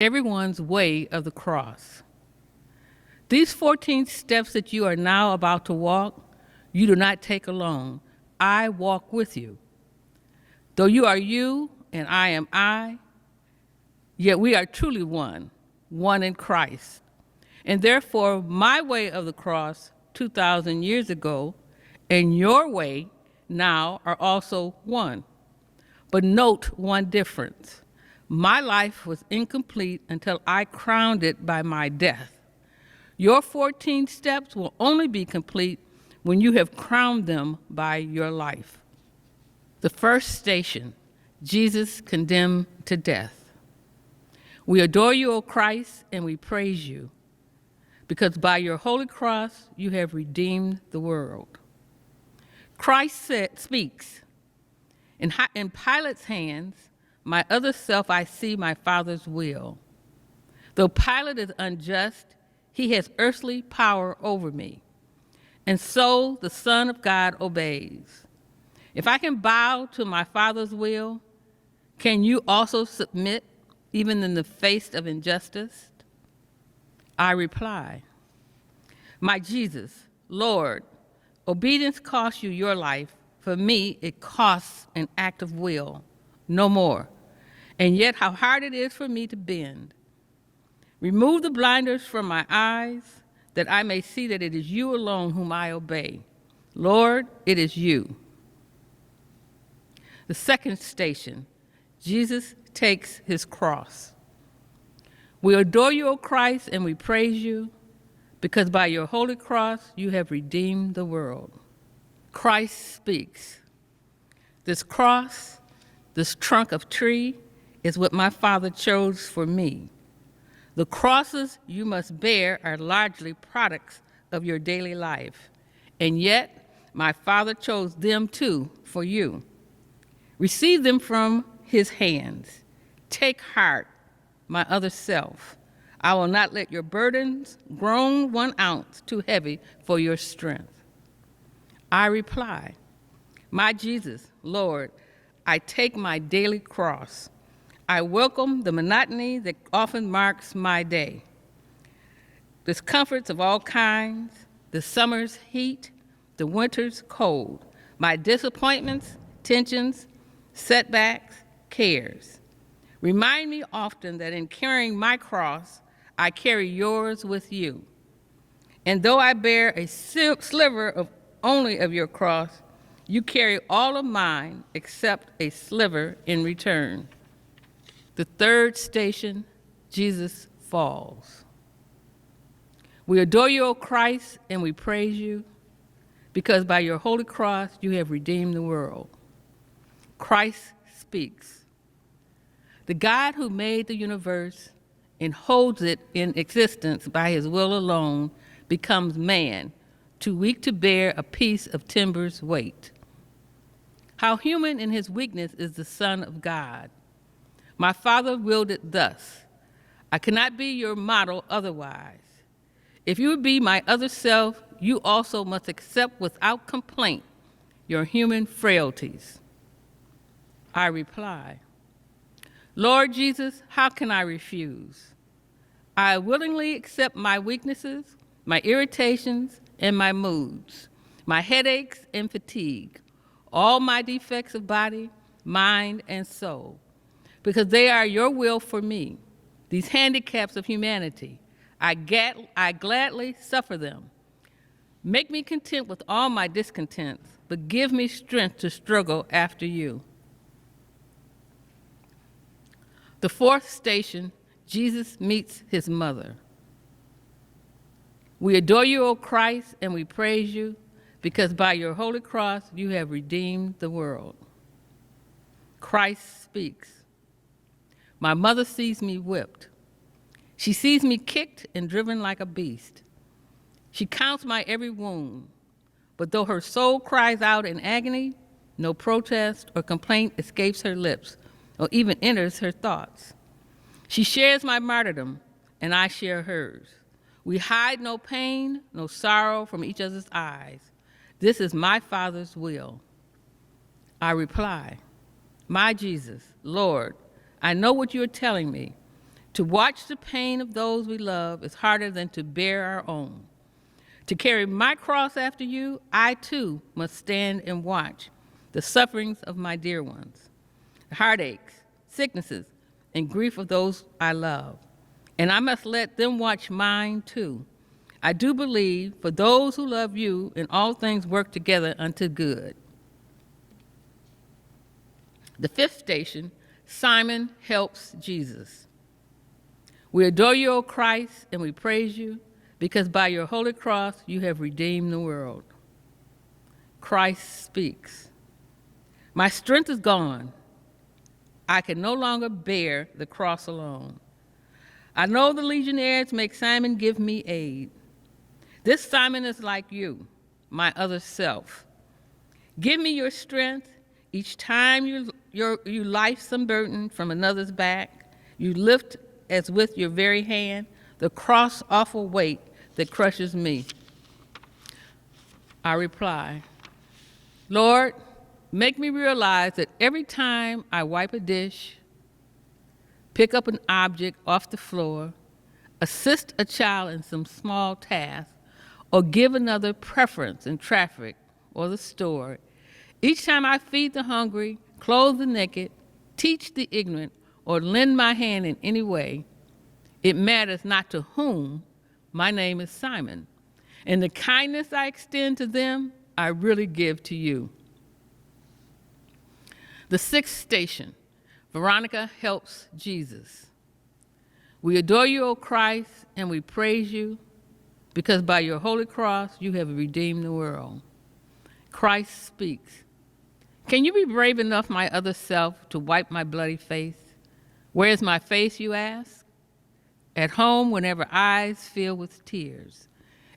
everyone's way of the cross. These 14 steps that you are now about to walk, you do not take alone. I walk with you. Though you are you and I am I, yet we are truly one in Christ. And therefore, my way of the cross 2,000 years ago and your way now are also one. But note one difference. My life was incomplete until I crowned it by my death. Your 14 steps will only be complete when you have crowned them by your life. The first station, Jesus condemned to death. We adore you, O Christ, and we praise you, because by your holy cross you have redeemed the world. Christ speaks, in Pilate's hands, my other self I see my Father's will. Though Pilate is unjust, he has earthly power over me, and so the Son of God obeys. If I can bow to my Father's will, can you also submit even in the face of injustice? I reply, my Jesus, Lord, obedience costs you your life. For me, it costs an act of will, no more. And yet how hard it is for me to bend. Remove the blinders from my eyes, that I may see that it is you alone whom I obey. Lord, it is you. The second station, Jesus takes his cross. We adore you, O Christ, and we praise you, because by your holy cross you have redeemed the world. Christ speaks. This cross, this trunk of tree, is what my Father chose for me. The crosses you must bear are largely products of your daily life, and yet my Father chose them too for you. Receive them from his hands. Take heart, my other self. I will not let your burdens grown 1 ounce too heavy for your strength. I reply, my Jesus, Lord, I take my daily cross. I welcome the monotony that often marks my day. Discomforts of all kinds, the summer's heat, the winter's cold, my disappointments, tensions, setbacks, cares. Remind me often that in carrying my cross, I carry yours with you. And though I bear a sliver of only of your cross, you carry all of mine except a sliver in return. The third station, Jesus falls. We adore you, O Christ, and we praise you, because by your holy cross you have redeemed the world. Christ speaks. The God who made the universe and holds it in existence by his will alone becomes man, too weak to bear a piece of timber's weight. How human in his weakness is the Son of God. My Father willed it thus. I cannot be your model otherwise. If you would be my other self, you also must accept without complaint your human frailties. I reply, Lord Jesus, how can I refuse? I willingly accept my weaknesses, my irritations, and my moods, my headaches and fatigue, all my defects of body, mind, and soul, because they are your will for me, these handicaps of humanity. I gladly suffer them. Make me content with all my discontents, but give me strength to struggle after you. The fourth station, Jesus meets his mother. We adore you, O Christ, and we praise you, because by your holy cross you have redeemed the world. Christ speaks. My mother sees me whipped. She sees me kicked and driven like a beast. She counts my every wound, but though her soul cries out in agony, no protest or complaint escapes her lips or even enters her thoughts. She shares my martyrdom, and I share hers. We hide no pain, no sorrow from each other's eyes. This is my Father's will. I reply, my Jesus, Lord, I know what you are telling me. To watch the pain of those we love is harder than to bear our own. To carry my cross after you, I too must stand and watch the sufferings of my dear ones, the heartaches, sicknesses, and grief of those I love. And I must let them watch mine too. I do believe for those who love you, and all things work together unto good. The fifth station, Simon helps Jesus. We adore you, O Christ, and we praise you, because by your holy cross you have redeemed the world. Christ speaks. My strength is gone. I can no longer bear the cross alone. I know the legionnaires make Simon give me aid. This Simon is like you, my other self. Give me your strength. Each time you lift some burden from another's back, you lift as with your very hand the cross awful weight that crushes me. I reply, Lord, make me realize that every time I wipe a dish, pick up an object off the floor, assist a child in some small task, or give another preference in traffic or the store, each time I feed the hungry, clothe the naked, teach the ignorant, or lend my hand in any way, it matters not to whom. My name is Simon, and the kindness I extend to them, I really give to you. The sixth station, Veronica helps Jesus. We adore you, O Christ, and we praise you, because by your holy cross you have redeemed the world. Christ speaks. Can you be brave enough, my other self, to wipe my bloody face? Where is my face, you ask? At home, whenever eyes fill with tears.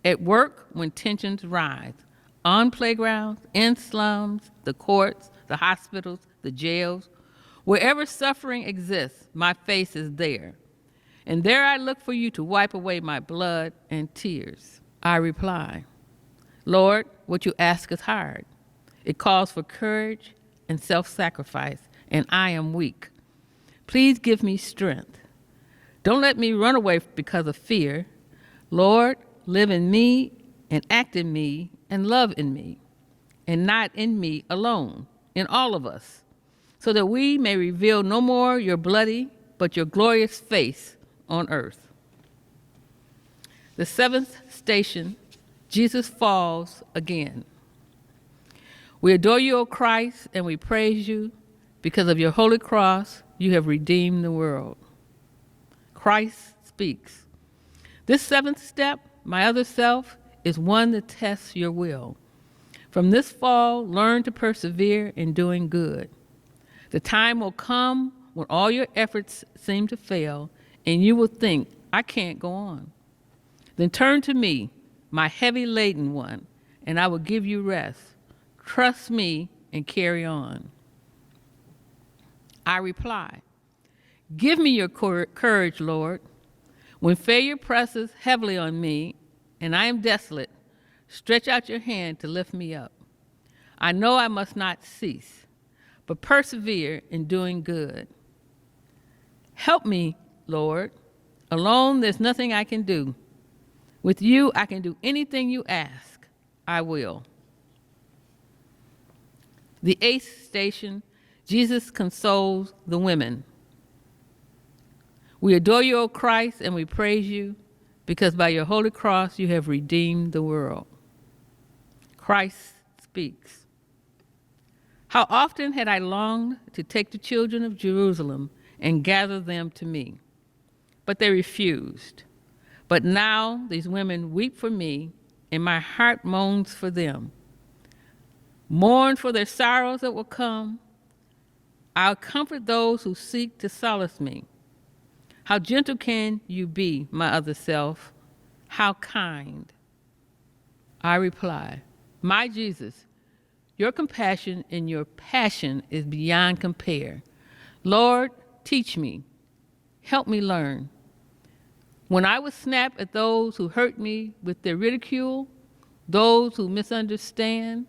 At work, when tensions rise. On playgrounds, in slums, the courts, the hospitals, the jails. Wherever suffering exists, my face is there. And there I look for you to wipe away my blood and tears. I reply, Lord, what you ask is hard. It calls for courage and self-sacrifice, and I am weak. Please give me strength. Don't let me run away because of fear. Lord, live in me and act in me and love in me, and not in me alone, in all of us, so that we may reveal no more your bloody, but your glorious face on earth. The seventh station, Jesus falls again. We adore you, O Christ, and we praise you, because of your holy cross, you have redeemed the world. Christ speaks. This seventh step, my other self, is one that tests your will. From this fall, learn to persevere in doing good. The time will come when all your efforts seem to fail, and you will think, I can't go on. Then turn to me, my heavy laden one, and I will give you rest. Trust me and carry on. I reply, give me your courage, Lord. When failure presses heavily on me and I am desolate, stretch out your hand to lift me up. I know I must not cease, but persevere in doing good. Help me, Lord. Alone, there's nothing I can do. With you, I can do anything you ask. I will. The eighth station, Jesus consoles the women. We adore you, O Christ, and we praise you, because by your holy cross you have redeemed the world. Christ speaks. How often had I longed to take the children of Jerusalem and gather them to me, but they refused. But now these women weep for me, and my heart moans for them. Mourn for their sorrows that will come. I'll comfort those who seek to solace me. How gentle can you be, my other self? How kind. I reply, my Jesus, your compassion and your passion is beyond compare. Lord, teach me. Help me learn. When I would snap at those who hurt me with their ridicule, those who misunderstand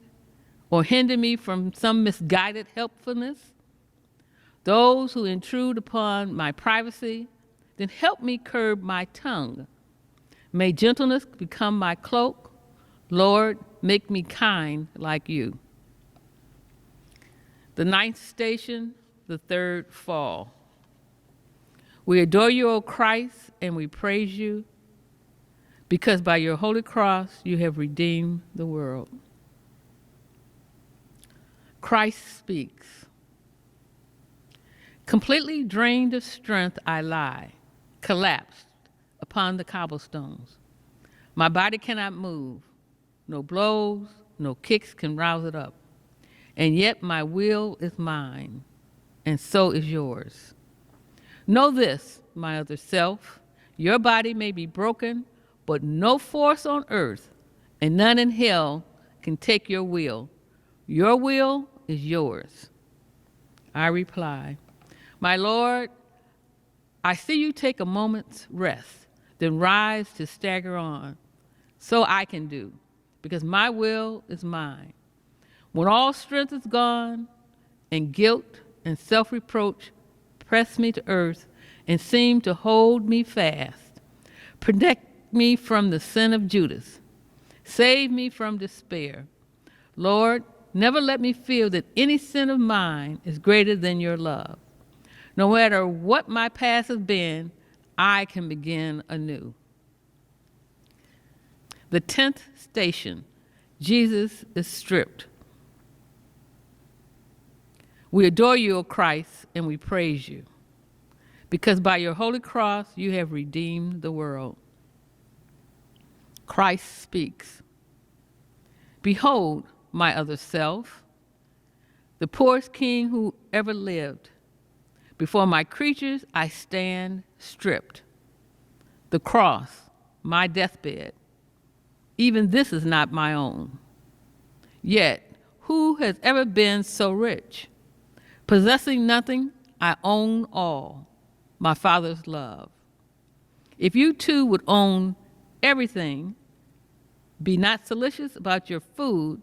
or hinder me from some misguided helpfulness, those who intrude upon my privacy, then help me curb my tongue. May gentleness become my cloak. Lord, make me kind like you. The ninth station, the third fall. We adore you, O Christ, and we praise you, because by your holy cross you have redeemed the world. Christ speaks. Completely drained of strength, I lie, collapsed upon the cobblestones. My body cannot move. No blows, no kicks can rouse it up. And yet my will is mine, and so is yours. Know this, my other self, your body may be broken, but no force on earth and none in hell can take your will. Your will is yours. I reply, my Lord, I see you take a moment's rest, then rise to stagger on. So I can do, because my will is mine. When all strength is gone, and guilt and self-reproach press me to earth and seem to hold me fast, protect me from the sin of Judas. Save me from despair. Lord, never let me feel that any sin of mine is greater than your love. No matter what my past has been, I can begin anew. The 10th station, Jesus is stripped. We adore you, O Christ, and we praise you, because by your holy cross you have redeemed the world. Christ speaks. Behold, my other self, the poorest king who ever lived. Before my creatures I stand stripped. The cross, my deathbed, even this is not my own. Yet, who has ever been so rich? Possessing nothing, I own all, my Father's love. If you too would own everything, be not solicitous about your food,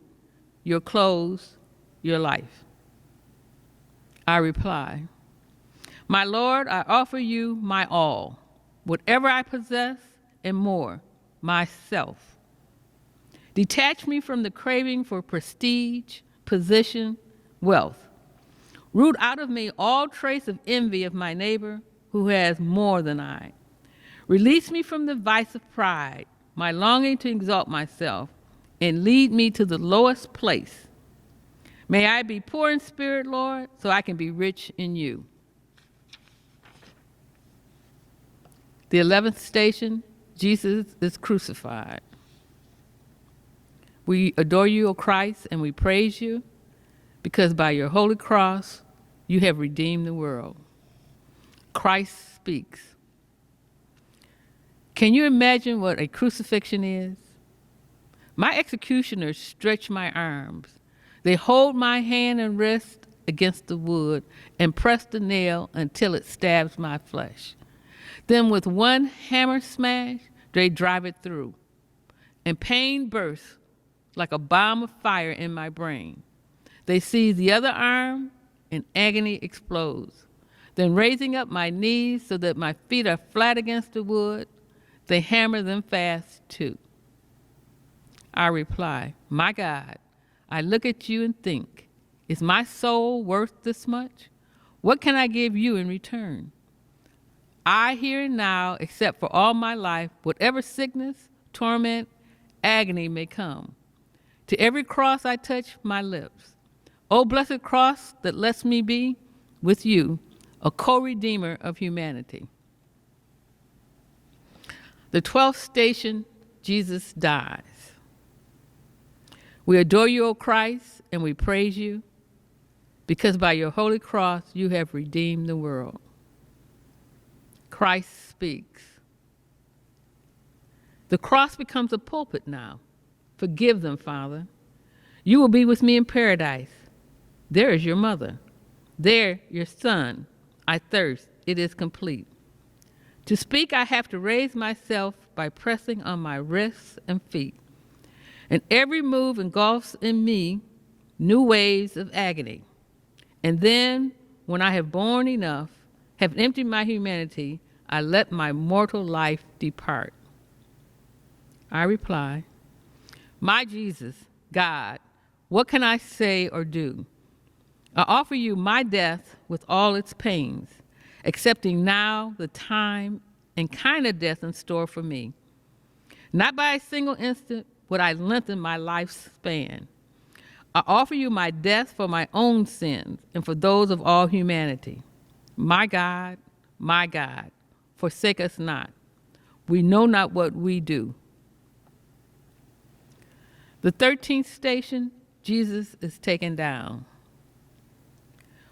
your clothes, your life. I reply, my Lord, I offer you my all, whatever I possess and more, myself. Detach me from the craving for prestige, position, wealth. Root out of me all trace of envy of my neighbor who has more than I. Release me from the vice of pride, my longing to exalt myself, and lead me to the lowest place. May I be poor in spirit, Lord, so I can be rich in you. The 11th station, Jesus is crucified. We adore you, O Christ, and we praise you, because by your holy cross, you have redeemed the world. Christ speaks. Can you imagine what a crucifixion is? My executioners stretch my arms. They hold my hand and wrist against the wood and press the nail until it stabs my flesh. Then with one hammer smash, they drive it through, and pain bursts like a bomb of fire in my brain. They seize the other arm, and agony explodes. Then raising up my knees so that my feet are flat against the wood, they hammer them fast too. I reply, my God, I look at you and think, is my soul worth this much? What can I give you in return? I here and now accept for all my life whatever sickness, torment, agony may come. To every cross I touch my lips. O blessed cross that lets me be, with you, a co-redeemer of humanity. The 12th station, Jesus dies. We adore you, O Christ, and we praise you, because by your holy cross you have redeemed the world. Christ speaks. The cross becomes a pulpit now. Forgive them, Father. You will be with me in paradise. There is your mother. There, your son. I thirst. It is complete. To speak, I have to raise myself by pressing on my wrists and feet. And every move engulfs in me new waves of agony. And then, when I have borne enough, have emptied my humanity, I let my mortal life depart. I reply, my Jesus, God, what can I say or do? I offer you my death with all its pains, accepting now the time and kind of death in store for me. Not by a single instant would I lengthen my lifespan. I offer you my death for my own sins and for those of all humanity. My God, forsake us not. We know not what we do. The 13th station, Jesus is taken down.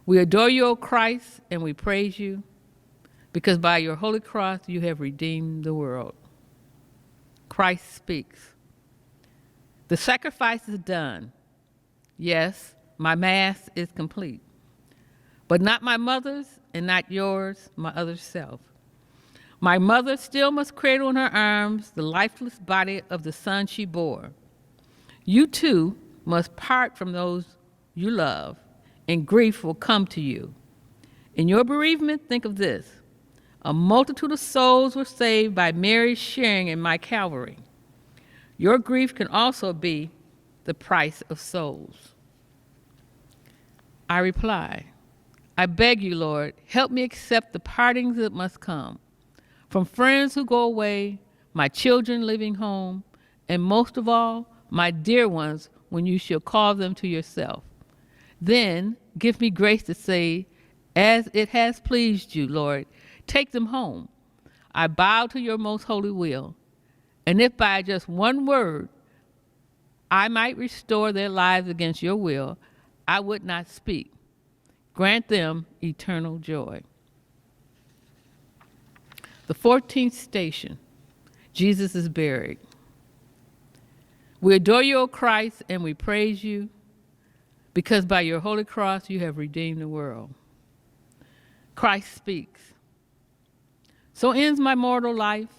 We adore you, O Christ, and we praise you, because by your holy cross you have redeemed the world. Christ speaks. The sacrifice is done. Yes, my mass is complete, but not my mother's and not yours, my other self. My mother still must cradle in her arms the lifeless body of the son she bore. You too must part from those you love, and grief will come to you. In your bereavement, think of this. A multitude of souls were saved by Mary's sharing in my Calvary. Your grief can also be the price of souls. I reply, I beg you, Lord, help me accept the partings that must come, from friends who go away, my children leaving home, and most of all, my dear ones when you shall call them to yourself. Then give me grace to say, as it has pleased you, Lord, take them home. I bow to your most holy will. And if by just one word I might restore their lives against your will, I would not speak. Grant them eternal joy. The 14th station, Jesus is buried. We adore you, O Christ, and we praise you, because by your holy cross you have redeemed the world. Christ speaks. So ends my mortal life,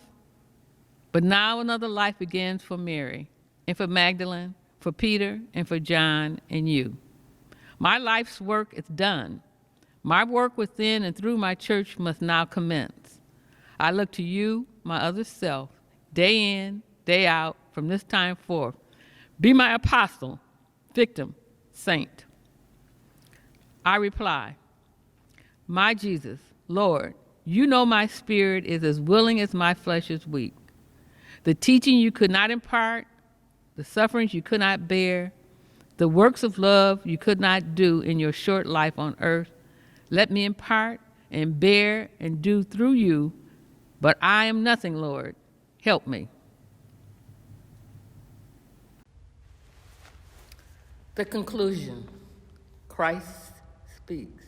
but now another life begins for Mary, and for Magdalene, for Peter, and for John, and you. My life's work is done. My work within and through my church must now commence. I look to you, my other self, day in, day out, from this time forth. Be my apostle, victim, saint. I reply, my Jesus, Lord, you know my spirit is as willing as my flesh is weak. The teaching you could not impart, the sufferings you could not bear, the works of love you could not do in your short life on earth, let me impart and bear and do through you, but I am nothing, Lord. Help me. The conclusion, Christ speaks.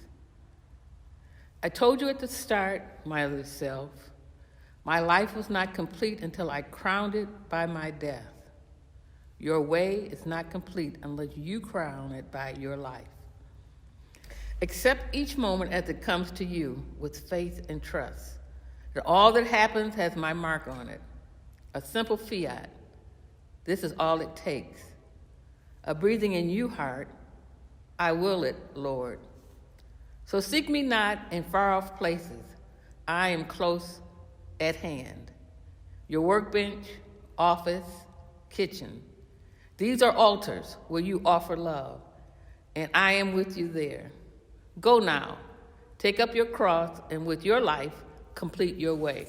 I told you at the start, my other self, my life was not complete until I crowned it by my death. Your way is not complete unless you crown it by your life. Accept each moment as it comes to you with faith and trust that all that happens has my mark on it. A simple fiat. This is all it takes. A breathing in you heart, I will it, Lord. So seek me not in far-off places. I am close at hand. Your workbench, office, kitchen. These are altars where you offer love, and I am with you there. Go now, take up your cross, and with your life, complete your way.